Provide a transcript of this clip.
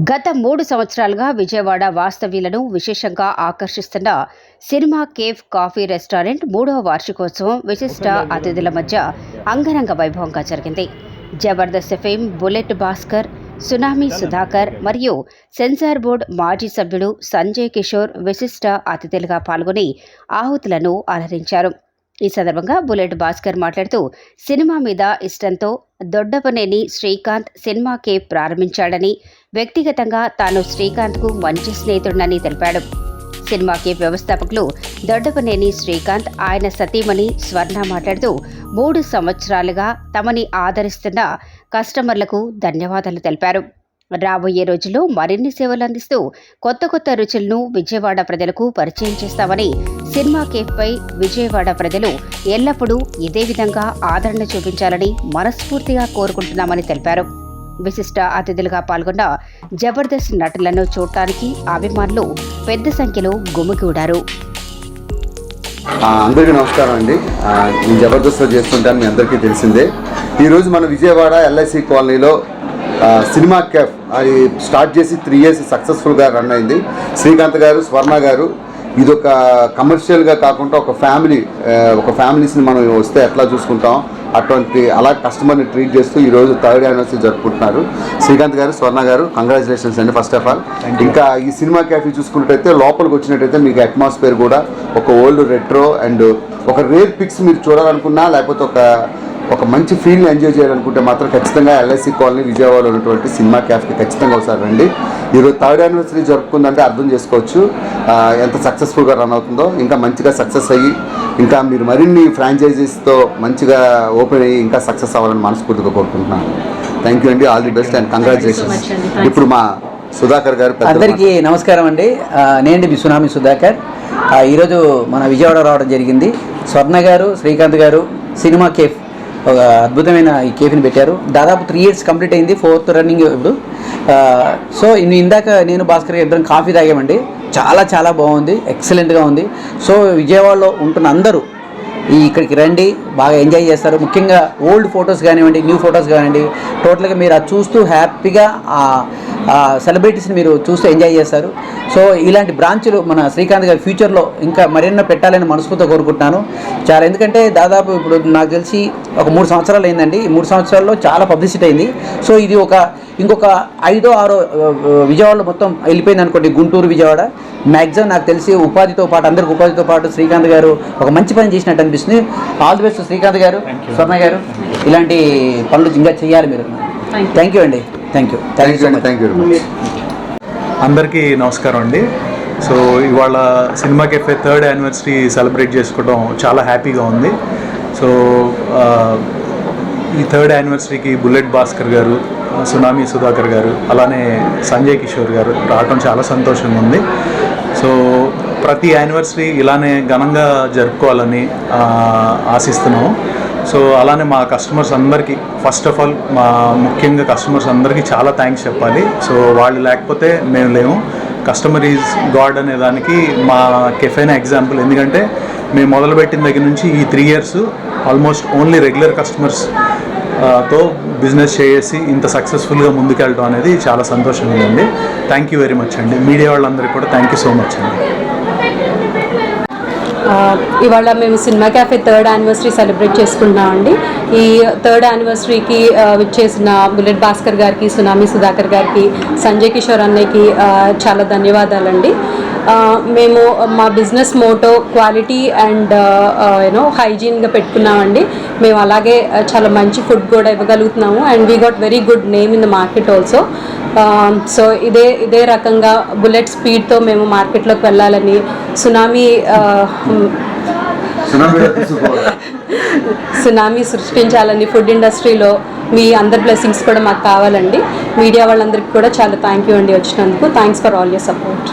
గత 3 సంవత్సరాలుగా విజయవాడ వాస్తవ్యులను విశేషంగా ఆకర్షిస్తున్న సినిమా కేఫ్ కాఫీ రెస్టారెంట్ 3వ వార్షికోత్సవం విశిష్ట అతిథుల మధ్య అంగరంగ వైభవంగా జరిగింది. Jabardasth fame bullet Bhaskar, tsunami Sudhakar మరియు సెన్సార్ బోర్డు మాజీ సభ్యుడు సంజయ్ కిషోర్ విశిష్ట అతిథులుగా పాల్గొని ఆహుతులను అలరించారు. ఈ సందర్భంగా బుల్లెట్ భాస్కర్ మాట్లాడుతూ సినిమా మీద ఇష్టంతో దొడ్డపనేని శ్రీకాంత్ సినిమా కేఫ్ ప్రారంభించాడని, వ్యక్తిగతంగా తాను శ్రీకాంత్కు మంచి స్నేహితుడని తెలిపాడు. సినిమా కేఫ్ వ్యవస్థాపకులు దొడ్డపనేని శ్రీకాంత్, ఆయన సతీమణి స్వర్ణ మాట్లాడుతూ 3 సంవత్సరాలుగా తమని ఆదరిస్తున్న కస్టమర్లకు ధన్యవాదాలు తెలిపారు. రాబోయే రోజుల్లో మరిన్ని సేవలు అందిస్తూ కొత్త రుచులను విజయవాడ ప్రజలకు పరిచయం చేస్తామని, సినిమా కేఫ్పై విజయవాడ ప్రజలు ఎల్లప్పుడూ ఇదే విధంగా ఆదరణ చూపించాలని మనస్ఫూర్తిగా కోరుకుంటున్నామని తెలిపారు. విశిష్ట అతిథులుగా పాల్గొన్న జబర్దస్త్ నటులను చూడటానికి అభిమానులు పెద్ద సంఖ్యలో గుమిగూడారు. అందరికీ నమస్కారం అండి. నేను జబర్దస్త్లో చేస్తుంటాను, మీ అందరికీ తెలిసిందే. ఈరోజు మన విజయవాడ ఎల్ఐసి కాలనీలో సినిమా కేఫ్ అది స్టార్ట్ చేసి 3 years సక్సెస్ఫుల్గా రన్ అయింది. శ్రీకాంత్ గారు, స్వర్ణ గారు, ఇదొక కమర్షియల్గా కాకుండా ఒక ఫ్యామిలీస్ని మనం వస్తే ఎట్లా చూసుకుంటాం అలా కస్టమర్ని ట్రీట్ చేస్తూ ఈరోజు 3rd anniversary జరుపుకుంటున్నారు. శ్రీకాంత్ గారు, స్వర్ణ గారు, కంగ్రాచులేషన్స్ అండి ఫస్ట్ ఆఫ్ ఆల్. ఇంకా ఈ సినిమా క్యాఫే చూసుకున్నట్టయితే లోపలికి వచ్చినట్టయితే మీకు అట్మాస్ఫియర్ కూడా ఒక ఓల్డ్ రెట్రో అండ్ ఒక రేర్ పిక్స్ మీరు చూడాలనుకున్నా, లేకపోతే ఒక మంచి ఫీల్ని ఎంజాయ్ చేయాలనుకుంటే మాత్రం ఖచ్చితంగా ఎల్ఐసి కాలనీ విజయవాడలో ఉన్నటువంటి సినిమా క్యాఫ్కి ఖచ్చితంగా ఒకసారి రండి. ఈరోజు 3rd anniversary జరుపుకుందంటే అర్థం చేసుకోవచ్చు ఎంత సక్సెస్ఫుల్గా రన్ అవుతుందో. ఇంకా మంచిగా సక్సెస్ అయ్యి ఇంకా మీరు మరిన్ని ఫ్రాంచైజీస్తో మంచిగా ఓపెన్ అయ్యి ఇంకా సక్సెస్ అవ్వాలని మనస్ఫూర్తిగా కోరుకుంటున్నాను. థ్యాంక్ యూ అండి, all the best and congratulations. ఇప్పుడు మా సుధాకర్ గారు. అందరికీ నమస్కారం అండి. నేను మీ సునామీ సుధాకర్. ఈరోజు మన విజయవాడ రావడం జరిగింది. స్వర్ణ గారు, శ్రీకాంత్ గారు సినిమా కేఫ్ ఒక అద్భుతమైన ఈ కేఫ్ని పెట్టారు. దాదాపు 3 years కంప్లీట్ అయింది, 4th రన్నింగ్ ఇప్పుడు. సో ఇందాక నేను భాస్కర్ గారు ఇద్దరం కాఫీ తాగామండి. చాలా బాగుంది, ఎక్సలెంట్గా ఉంది. సో విజయవాడలో ఉంటున్న అందరూ ఇక్కడికి రండి, బాగా ఎంజాయ్ చేస్తారు. ముఖ్యంగా ఓల్డ్ ఫొటోస్ కానివ్వండి, న్యూ ఫొటోస్ కానివ్వండి, టోటల్గా మీరు అది చూస్తూ హ్యాపీగా సెలబ్రిటీస్ని మీరు చూస్తూ ఎంజాయ్ చేస్తారు. సో ఇలాంటి బ్రాంచ్లు మన శ్రీకాంత్ గారి ఫ్యూచర్లో ఇంకా మరెన్నో పెట్టాలని మనస్ఫూర్తిగా కోరుకుంటున్నాను. ఎందుకంటే దాదాపు ఇప్పుడు నాకు తెలిసి ఒక 3 సంవత్సరాలు అయిందండి. ఈ 3 సంవత్సరాల్లో చాలా పబ్లిసిటీ అయింది. సో ఇది ఇంకొక 5 or 6 విజయవాడలో మొత్తం వెళ్ళిపోయింది అనుకోండి, గుంటూరు, విజయవాడ మ్యాక్సిమం నాకు తెలిసి ఉపాధితో పాటు అందరికి ఉపాధితో పాటు శ్రీకాంత్ గారు ఒక మంచి పని చేసినట్టు అనిపిస్తుంది. ఆల్ ది బెస్ట్ శ్రీకాంత్ గారు, స్వర్ణ గారు, ఇలాంటి పనులు ఇంకా చేయాలి మీరు. థ్యాంక్ యూ అండి. Thank you. అందరికీ నమస్కారం అండి. సో ఇవాళ cinema cafe 3rd anniversary celebrate చేసుకోవడం చాలా హ్యాపీగా ఉంది. సో ఈ 3rd anniversaryకి బుల్లెట్ భాస్కర్ గారు, సునామీ సుధాకర్ గారు, అలానే సంజయ్ కిషోర్ గారు రావడం చాలా సంతోషంగా ఉంది. సో ప్రతి యానివర్సరీ ఇలానే ఘనంగా జరుపుకోవాలని ఆశిస్తున్నాము. సో అలానే మా కస్టమర్స్ అందరికీ ఫస్ట్ ఆఫ్ ఆల్ ముఖ్యంగా కస్టమర్స్ అందరికీ చాలా థ్యాంక్స్ చెప్పాలి. సో వాళ్ళు లేకపోతే మేము లేము. కస్టమర్ ఈజ్ గాడ్ అనే దానికి మా కెఫేనే ఎగ్జాంపుల్. ఎందుకంటే మేము మొదలుపెట్టిన దగ్గర నుంచి ఈ 3 years almost only regular customers తో బిజినెస్ చేసి ఇంత సక్సెస్ఫుల్గా ముందుకెళ్ళడం అనేది చాలా సంతోషంగా ఉంది. థ్యాంక్ యూ వెరీ మచ్ అండి. మీడియా వాళ్ళందరికీ కూడా థ్యాంక్ యూ సో మచ్ అండి. ఇవాళ మేము cinema cafe 3rd anniversary celebrate చేసుకుంటున్నామండి. ఈ 3rd anniversaryకి విచ్చేసిన బుల్లెట్ భాస్కర్ గారికి, సునామీ సుధాకర్ గారికి, సంజయ్ కిషోర్ అన్నయ్యకి చాలా ధన్యవాదాలండి. మేము మా బిజినెస్ మోటో క్వాలిటీ అండ్ హైజీన్గా పెట్టుకున్నామండి. మేము అలాగే చాలా మంచి ఫుడ్ కూడా ఇవ్వగలుగుతున్నాము and we got very good name in the market also. So ఇదే రకంగా బుల్లెట్ స్పీడ్తో మేము మార్కెట్లోకి వెళ్ళాలని, సునామీ సృష్టించాలని ఫుడ్ ఇండస్ట్రీలో మీ అందరి బ్లెస్సింగ్స్ కూడా మాకు కావాలండి. మీడియా వాళ్ళందరికీ కూడా చాలా థ్యాంక్ యూ అండి వచ్చినందుకు. Thanks for all your support.